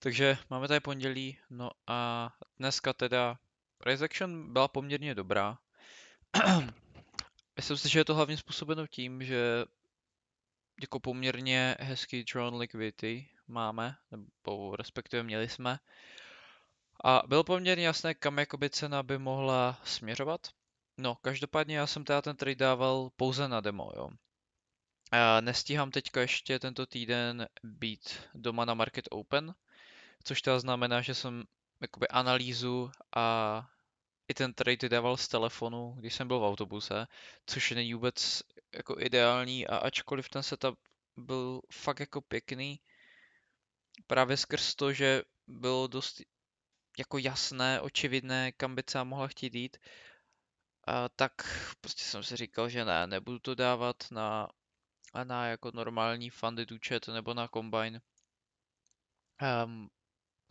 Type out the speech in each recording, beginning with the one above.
Takže máme tady pondělí, no a dneska teda price action byla poměrně dobrá. Myslím si, že je to hlavně způsobeno tím, že jako poměrně hezký drawn liquidity máme, nebo respektive měli jsme. A bylo poměrně jasné, kam jakoby cena by mohla směřovat. No, každopádně já jsem teda ten trade dával pouze na demo, jo. A nestíhám teďka ještě tento týden být doma na Market Open, což teda znamená, že jsem jakoby analýzu a i ten trade dával z telefonu, když jsem byl v autobuse, což není vůbec jako ideální a ačkoliv ten setup byl fakt jako pěkný, právě skrz to, že bylo dost jako jasné, očividné, kam by třeba mohla chtít jít, a tak prostě jsem si říkal, že ne, nebudu to dávat na jako normální funded účet nebo na Combine.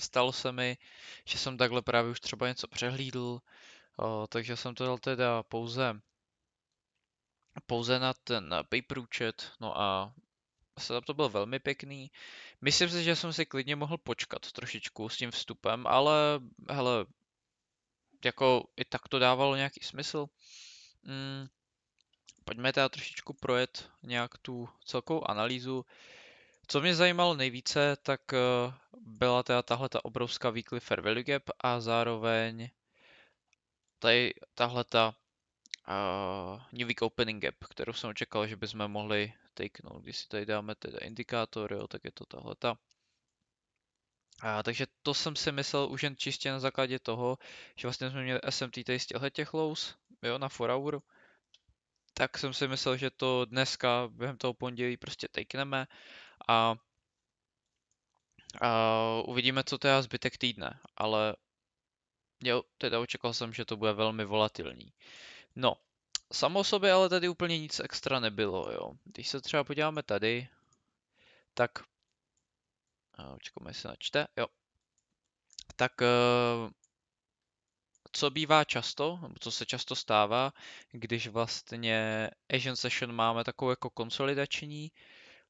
Stalo se mi, že jsem takhle právě už třeba něco přehlídl, takže jsem to dal teda pouze na ten paper účet, no a setup to byl velmi pěkný. Myslím si, že jsem si klidně mohl počkat trošičku s tím vstupem, ale hele, jako i tak to dávalo nějaký smysl. Mm, Pojďme teda trošičku projet nějak tu celkovou analýzu. Co mě zajímalo nejvíce, tak byla teda tahle ta obrovská weekly fair value gap a zároveň tady tahle ta New Week Opening Gap, kterou jsem očekal, že bychom mohli takenout. Když si tady dáme teda indikátor, jo, tak je to tahleta. Takže to jsem si myslel už jen čistě na základě toho, že vlastně jsme měli SMT tady z těch lows, jo, na 4 hour. Tak jsem si myslel, že to dneska během toho pondělí prostě takeneme a, a uvidíme, co teda zbytek týdne, ale jo, teda očekal jsem, že to bude velmi volatilní. No, samo o sobě ale tady úplně nic extra nebylo, jo. Když se třeba podíváme tady, tak počkáme, jestli načte, jo. Tak co bývá často, nebo co se často stává, když vlastně Asian Session máme takovou jako konsolidační,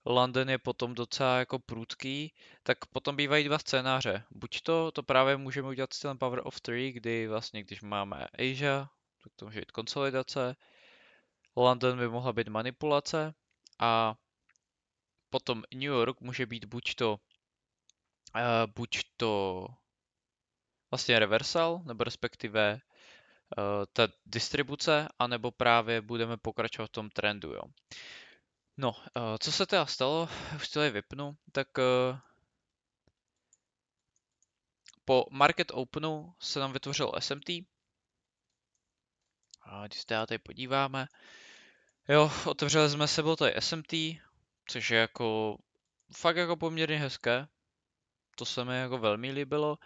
London je potom docela jako prudký, tak potom bývají dva scénáře. Buď to právě můžeme udělat stylem Power of Three, kdy vlastně, když máme Asia, tak to může být konsolidace, London by mohla být manipulace a potom New York může být buď to vlastně reversal, nebo respektive ta distribuce, anebo právě budeme pokračovat v tom trendu, jo. No, co se teda stalo, už to tady vypnu, tak po market openu se nám vytvořil SMT. A když se teda tady podíváme, jo, otevřeli jsme se, bylo tady SMT, což je jako fakt jako poměrně hezké. To se mi jako velmi líbilo.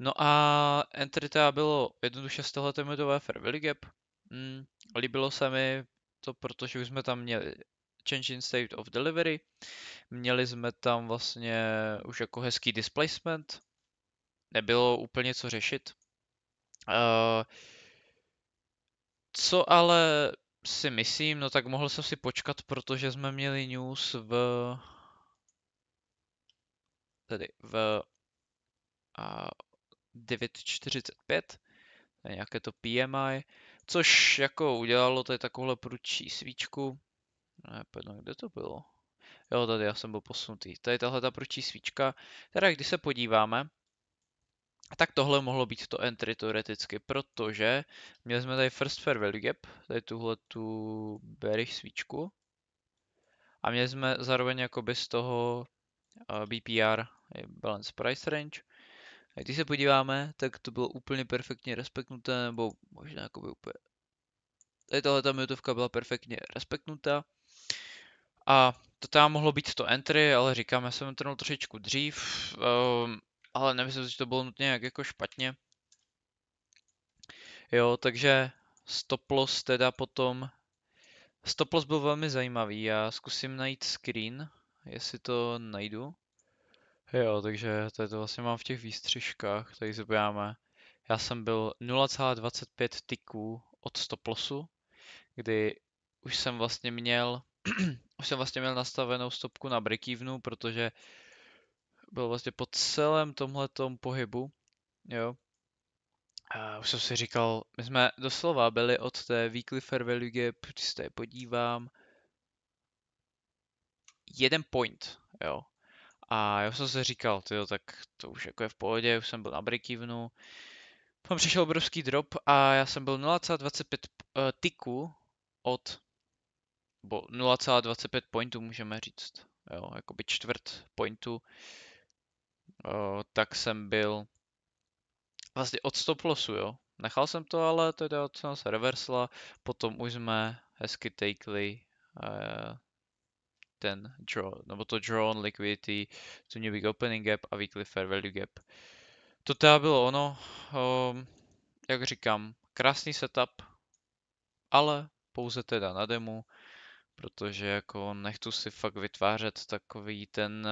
No a entry teda bylo jednoduše z tohleto minutové fair value gap. Líbilo se mi to, protože už jsme tam měli change in state of delivery. Měli jsme tam vlastně už jako hezký displacement. Nebylo úplně co řešit. Co ale si myslím, no tak mohl jsem si počkat, protože jsme měli news v 9:45, to je nějaké to PMI, což jako udělalo tady takovouhle prudčí svíčku. Ne, pardon, kde to bylo? Jo, tady já jsem byl posunutý. Tady tahle ta prudčí svíčka. Teda když se podíváme, tak tohle mohlo být to entry teoreticky, protože měli jsme tady first fair value gap, tady tuhle tu bearish svíčku. A měli jsme zároveň jakoby z toho BPR, balance price range. A když se podíváme, tak to bylo úplně perfektně respektnuté, nebo možná jakoby úplně... Tady tahle minutovka byla perfektně respektnutá. A to tam mohlo být to entry, ale říkám, já jsem entrnul trošičku dřív, ale nemyslím si, že to bylo nutně jak jako špatně. Jo, takže stop loss teda potom... Stop loss byl velmi zajímavý, já zkusím najít screen, jestli to najdu. Jo, takže tady to vlastně mám v těch výstřižkách, tady se podíváme. Já jsem byl 0,25 ticků od stop lossu, kdy už jsem vlastně měl nastavenou stopku na break-evenu, protože byl vlastně po celém tomhletom pohybu, jo. A už jsem si říkal, my jsme doslova byli od té weekly fair value gap, když se tady podívám, 1 point, jo. A já jsem si říkal, tyjo, tak to už jako je v pohodě, už jsem byl na break-evenu. Potom přišel obrovský drop a já jsem byl 0,25 tiku od, bo 0,25 pointů můžeme říct, jo, jakoby čtvrt pointu, tak jsem byl vlastně od stop lossu, jo. Nechal jsem to, ale teda cena se reversla, potom už jsme hezky takeli ten draw, nebo to draw on liquidity, to new big opening gap a weekly fair value gap. To teda bylo ono, jak říkám, krásný setup, ale pouze teda na demo, protože jako nechci si fakt vytvářet takový ten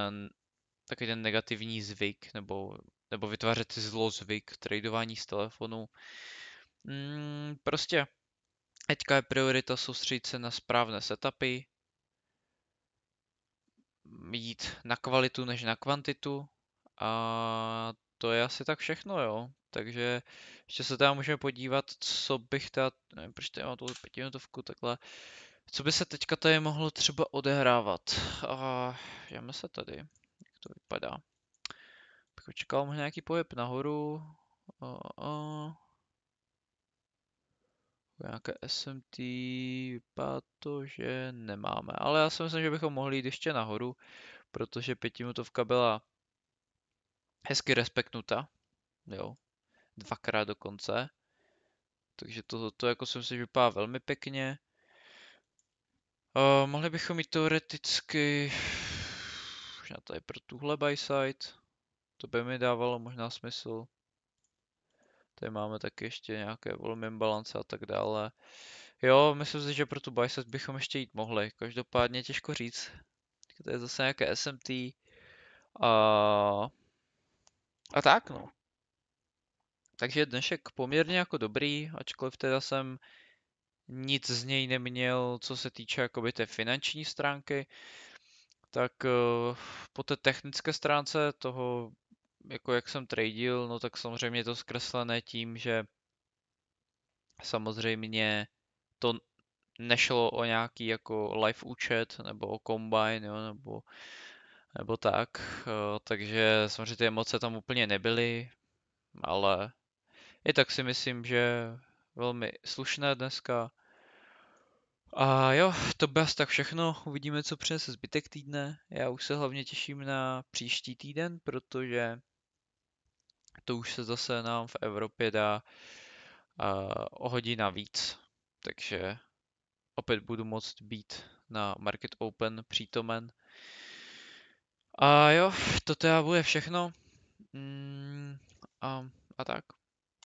negativní zvyk, nebo vytvářet si zlozvyk tradování z telefonu. Prostě teďka je priorita soustředit se na správné setupy, jít na kvalitu než na kvantitu a to je asi tak všechno, jo. Takže ještě se teda můžeme podívat, co bych teda, nevím, proč tady mám tu 5minutovku takhle, co by se teďka tady mohlo třeba odehrávat. A jdeme se tady, jak to vypadá. Bych očekal možná nějaký pohyb nahoru. Nějaké SMT, vypadá to, že nemáme. Ale já si myslím, že bychom mohli jít ještě nahoru, protože 5minutovka byla hezky respektnuta, jo, dvakrát dokonce. Takže to jako si myslím, že vypadá velmi pěkně. Mohli bychom mít teoreticky možná tady pro tuhle buy side. To by mi dávalo možná smysl. Tady máme taky ještě nějaké volume balance a tak dále. Jo, myslím si, že pro tu buy side bychom ještě jít mohli. Každopádně těžko říct. To je zase nějaké SMT. A, a tak no. Takže dnešek poměrně jako dobrý, ačkoliv teda jsem nic z něj neměl, co se týče jakoby té finanční stránky, tak po té technické stránce toho, jako jak jsem tradil, no tak samozřejmě je to zkreslené tím, že samozřejmě to nešlo o nějaký jako live účet nebo o combine, jo, nebo tak, takže samozřejmě ty emoce tam úplně nebyly, ale i tak si myslím, že velmi slušné dneska. A jo, to by asi tak všechno. Uvidíme, co přinese zbytek týdne. Já už se hlavně těším na příští týden, protože to už se zase nám v Evropě dá o hodina víc. Takže opět budu moct být na Market Open přítomen. A jo, to teda bude všechno. A tak.